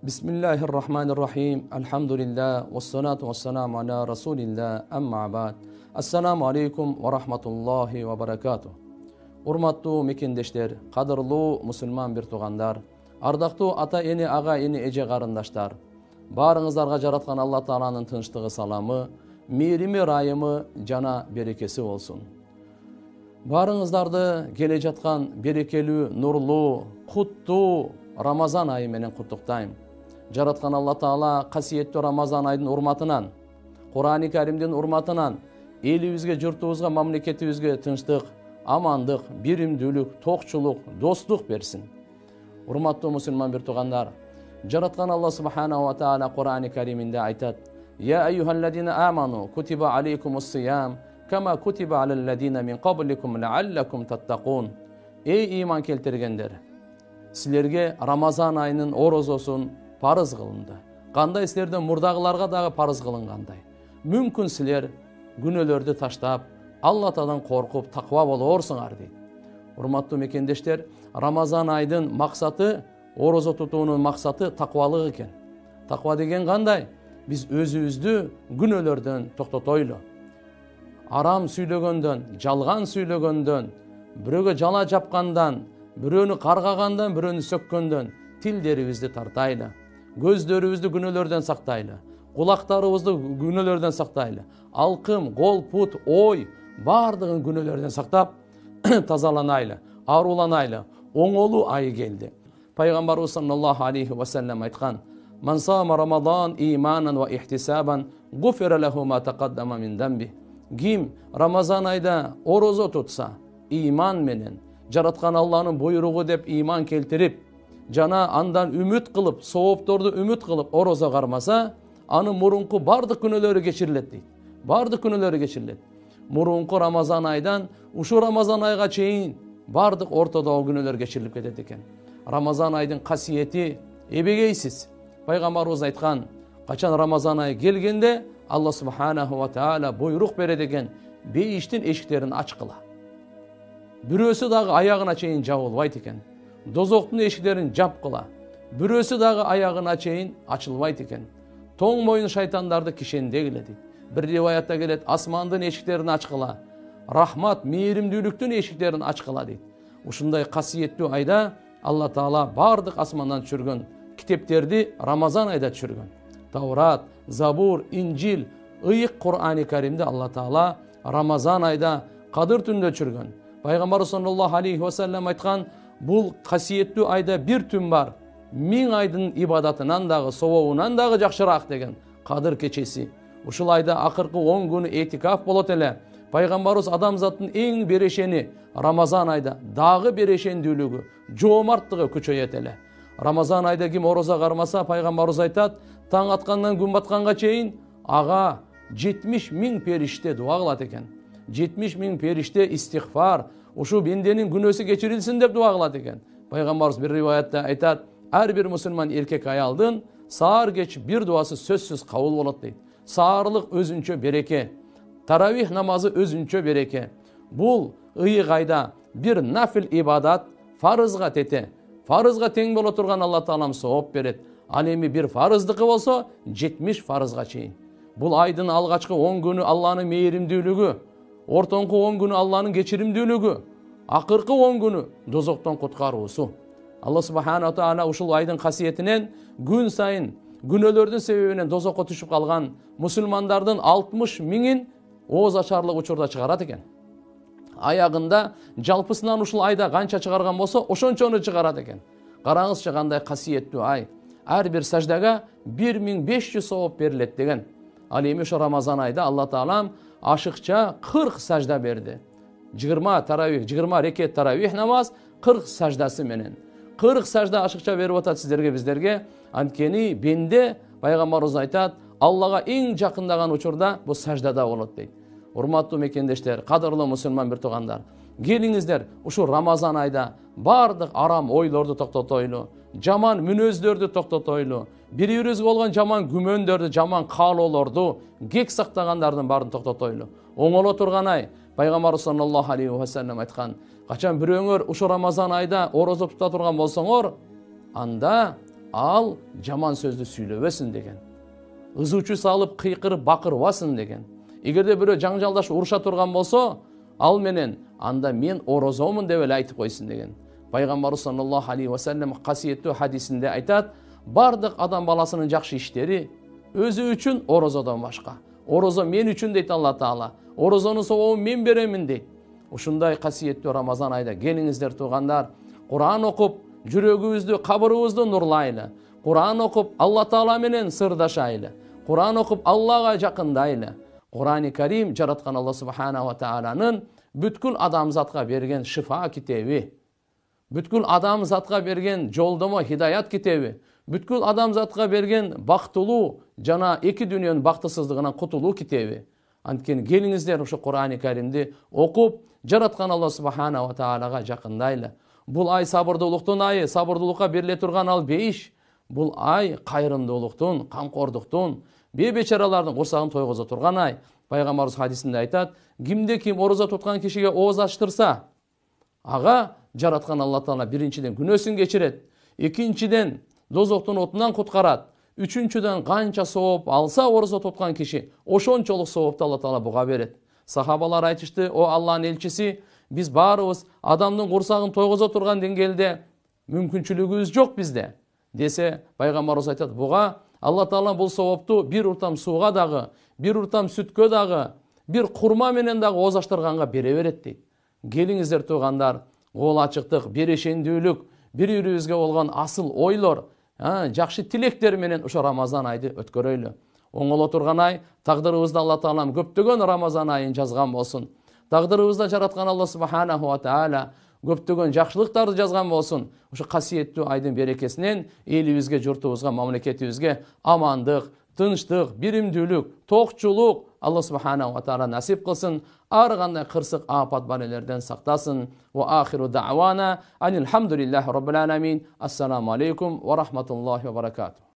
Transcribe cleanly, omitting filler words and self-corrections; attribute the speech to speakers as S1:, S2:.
S1: Bismillahirrahmanirrahim. Alhamdulillah. Wassalatu wassalamu ala rasulillah. Amma ba'd. Assalamu alaikum wa rahmatullahi wa barakatuh. Урматтуу мекендештер, кадырлуу мусулман бир туугандар, ардактуу ата эне, ага эне, эже карындаштар, баарыңыздарга жараткан Алла Тааланын тынчтыгы, саламы, мээрими, ырайымы жана берекеси болсун. Баарыңыздарды келе жаткан берекелүү, нурлуу, куттуу Рамазан айы менен куттуктайм. Жараткан Алла Таала касиеттүү Рамазан айдын урматынан, Кур'ан-ы Каримдин урматынан элибизге, журтубузга, мамлекетибизге тынчтык, амандык, биримдүүлүк, токчулук, достук берсин. Урматтуу мусулман бир туугандар, жараткан Алла Субханаху ва Таала Кур'ан-ы Кариминде айтат: "Я айюхаллазина аману, кутиба алейкумус-сиям, кама кутиба алаллазина мин кабликум лааллакум таттакун." Эй иман келтиргендер, силерге Рамазан айынын орозосун парыз кылынды. Кандай силерден мурдагыларга дагы парыз кылынгандай. Мүмкүн силер күнөөлөрдү таштап, Алла Таадан коркуп, таква болорсуңар дейт. Урматтуу мекендештер, Рамазан айдын максаты, орозо тутуунун максаты таквалык экен. Таква деген кандай? Биз өзүбүздү күнөөлөрдөн токтотойлу. Арам сүйлөгөндөн, жалган сүйлөгөндөн, бирөөгө жала жапкандан, бирөөнү каргагандан, бирөөнү сөккөндөн тилдерибизди тартайлы. Көздөрүбүздү күнөөлөрдөн сактайлы. Кулактарыбызды күнөөлөрдөн сактайлы. Алкым, кол, пут, ой бардыгын күнөөлөрдөн сактап тазаланайлы, аруланайлы. Оңолуу айы келди. Пайгамбарыбыз саллаллаху алейхи ва саллям айткан: "Ман сама Рамазан иманан ва ихтисабан, гуфира лаху ма тaqaddama min dambi." Ким Рамазан айда орозо тутса, иман менен, жараткан Алланын буйругу деп иман келтирип, жана андан үмүт кылып, соопторду үмүт кылып орозо кармаса, анын мурунку бардык күнөөлөрү кечирилет дейт. Бардык күнөөлөрү кечирилет. Мурунку Рамазан айдан ушу Рамазан айга чейин бардык ортодогу күнөөлөр кечирилип кетет экен. Рамазан айдын касиети эбегейсиз. Пайгамбарыбыз айткан: "Качан Рамазан айы келгенде Алла Субханаху ва Таала буйрук берет экен, бейиштин эшиктерин ачкыла. Бирөөсү дагы аягына чейин жабылбайт экен. Дозоктун эшиктерин жапкыла. Бирөөсү дагы аягына чейин ачылбайт экен. Тоң моюн шайтандарды кишендегиле" дейт. Bir rivayette gelet: "Asmandын эшиктерин ачкыла. Рахмат, мээримдүүлүктүн эшиктерин ачкыла" дейт. Ушундай касиеттүү айда Алла Таала бардык асмандан түшүргөн китептерди Рамазан айда түшүргөн. Таурат, Забур, Инжил, ыйык Кур'ан-ы Каримди Алла Таала Рамазан айда кадыр түндө түшүргөн. Пайгамбар саллаллаху алейхи ва саллям айткан: "Бул касиеттүү айда бир түн бар, 1000 айдын ибадатынан дагы, сообунан дагы жакшыраак" деген кадыр кечеси. Ушул айда акыркы 10 күнү этикаф болот эле. Пайгамбарыбыз адамзаттын эң берешени Рамазан айда дагы берешендүүлүгү, жоомарттыгы күчөйөт эле. Рамазан айда ким орозо кармаса, пайгамбарыбыз айтат: "Таң аткандан күн батканга чейин ага 70 000 периште дуа кылат экен. 70 000 периште истигфар, ушу бенденин күнөөсү кечирилсин деп дуа кылат экен." Пайгамбарыбыз бир риваятта айтат: "Ар бир мусулман эркек аялдын саар кеч бир дуасы сөзсүз кабыл болот" дейт. Саарлык өзүнчө береке, таравих намазы өзүнчө береке. Бул ыйык айда бир нафил ибадат фарызга тете, фарызга тең боло турган Алла Таалам сооп берет. Ал эми бир фарыздыкы болсо 70 фарызга чейин. Бул айдын алгачкы 10 күнү Алланын мээримдүүлүгү, ортоңку 10 күнү Алланын кечиримдүүлүгү, акыркы 10 күнү дозоктон куткаруусу. Алла Субханаху Таала ушул айдын касиетинен күн сайын күнөөлөрдүн себебинен дозокко түшүп калган мусулмандардын 60 000-ин ооз ачарлык учурда чыгарат экен. Аягында жалпысынан ушул айда канча чыгарган болсо, ошончону чыгарат экен. Караңызчы кандай касиеттүү ай. Ар бир саждага 1500 сооп берилет деген. Ал эми ошо Рамазан айда Алла Таалам ашыкча 40 сажда берди. 20 таравих, 20 рекет таравих намаз, 40 саждасы менен. 40 сажда ашыкча берип атат сиздерге, биздерге. Анткени бенде пайгамбарыбыз айтат: "Аллага эң жакындаган учурда бул саждада болот" дейт. Урматтуу мекендештер, кадырлуу мусулман бир туугандар, келиңиздер ушу Рамазан айда бардык арам ойлорду токтотойлу, жаман мүнөздөрдү токтотойлу, бири-бирибизге болгон жаман күмөндөрдү, жаман каалоолорду, кек сактагандардын баарын токтотойлу. Оңоло турган ай. Пайгамбарыбыз саллаллаху алейхи ва саллям айткан: "Качан бирөөңөр ушу Рамазан айда орозо тута турган болсоңор, анда ал жаман сөздү сүйлөбөсүн деген. Ызуучу салып кыйкырып бакырбасын деген. Эгерде бирөө жаңжалдашып уруша турган болсо, ал менен анда мен орозомун деп эле айтып койсун деген. Пайгамбарыбыз саллаллаху алейхи ва саллям касиеттүү хадисинде айтат, бардык адам баласынын жакшы иштери өзү үчүн орозодон башка. Орозо мен үчүн дейт Алла Таала. Орозонун сообун мен беремин дейт. Ушундай касиеттүү Рамазан айда келиңиздер туугандар, Кур'ан окуп, жүрөгүбүздү, кабырыбызды нурлайлы. Кур'ан окуп, Алла Таала менен сырдашайлы. Кур'ан окуп, Аллага жакындайлы. Кур'ани Карим жараткан Алла Субхана ва Тааланын бүткүл адамзатка берген шифа китеби. Бүткүл адамзатка берген жолдомо, хидаят китеби. Бүткүл адамзатка берген бактылуу жана эки дүйнөнүн бактысыздыгынан кутулуу китеби. Анткени келиңиздер ушу Кур'ани Каримди окуп, жараткан Алла Субхана ва Таалага жакындайлы. Бул ай сабырдуулуктун айы, сабырдуулукка бериле турган ал бейиш. Бул ай кайрымдуулуктун, камкордуктун, бечаралардын курсагын тойгозо турган ай. Пайгамбарыбыз хадисинде айтат, кимде ким орозо туткан кишиге ооз ачтырса, ага жараткан Алла Таала биринчиден күнөөсүн кечирет, экинчиден дозоктун отунан куткарат, үчүнчүдөн канча сооп алса орозо туткан киши, ошончолук соопду Алла Таала буга берет. Сахабалар айтышты, о Алланын элчиси, биз баарыбыз адамдын курсагын тойгозо турган деңгээлде мүмкүнчүлүгүбүз жок бизде. Десе, пайгамбарыбыз айтат, буга Алла Таала бул соопту бир уртам сууга дагы, бир уртам сүткө дагы, бир курма менен дагы ооз ачтырганга бере берет дейт. Келиңиздер туугандар, кол ачыктык, берешендүүлүк, бири-бирибизге болгон асыл ойлор, жакшы тилектер менен ошо Рамазан айды өткөрөйлү. Оңоло турган ай, тагдырыбызда Алла Таалам көптөгөн Рамазан айын жазган болсун. Тагдырыбызда жараткан Алла Субханаху ва Таала көптөгөн жакшылыктарды жазган болсун. Ошо касиеттүү айдын берекесинен элибизге, журтубузга, мамлекетибизге амандык, тынчтык, биримдүүлүк, токчулук Алла Субханаху ва Таала насип кылсын. Ар кандай кырсык апат балелерден сактасын. Ва ахиру да'вана анил хамдулиллахи rabbil alamin. Ассаламу алейкум ва рахматуллахи ва баракатух.